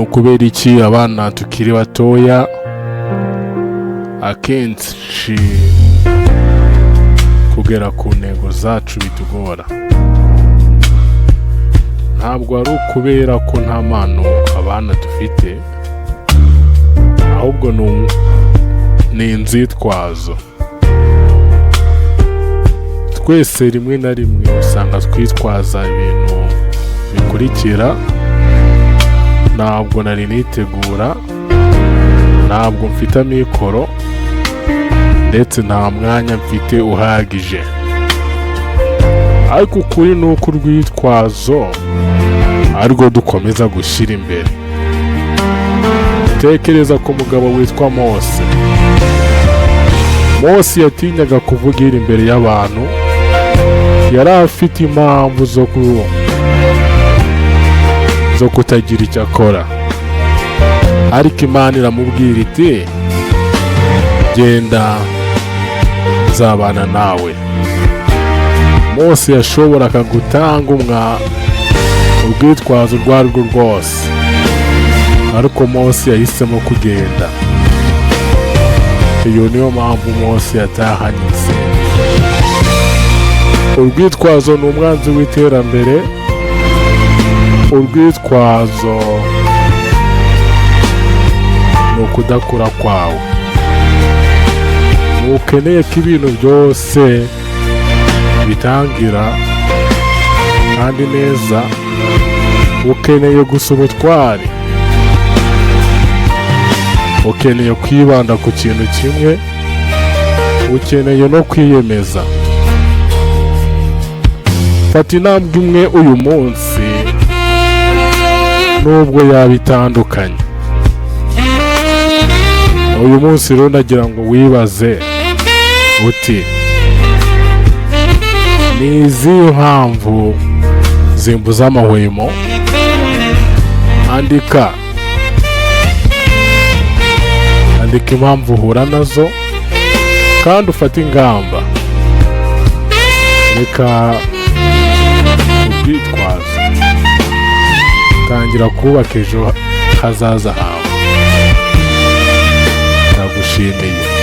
ukubera iki abana tukiri batoya akenshi kugera ku ntego zacu bitugora. Ntabwo ari ukubera ko nta mpano abana dufite, ahubwo ni inzitwazo. Twese rimwe na rimwe usanga twitwaza ibintu bikurikira: ntabwo nari nitegura, ntabwo mfite amikoro, ndetse nta mwanya mfite uhagije. Ariko ukuri ni uko urwitwazo arirwo dukomeza gushyira imbere. Tekereza ku mugabo witwa Mose. Mose yatinyaga kuvugira imbere y'abantu, yari afite impamvu zo kutagira icyo akora, ariko Imana iramubwira iti genda nzabana nawe. Mose yashoboraga gutanga urwitwazo urwo ari rwo rwose, ariko Mose yahisemo kugenda. Iyo niyo mpamvu Mose yatahanye intsinzi. Urwitwazo ni umwanzi w'iterambere. Urwitwazo ni ukudakura kwawe. Ntukeneye ko ibintu byose bitangira kandi neza. Ukeneye gusa ubutwari. Ukeneye kwibanda ku kintu kimwe. Ukeneye no kwiyemeza. Fata intambwe imwe uyu munsi, nubwo yaba itandukanye. Uyu munsi rero ndagira ngo wibaze uti ni izihe mpamvu zimbuza amahwemo? Andika impamvu uhura nazo kandi ufate ingamba. Reka ubwitwazo, tangira kubaka ejo hazaza hawe. Ndagushimiye.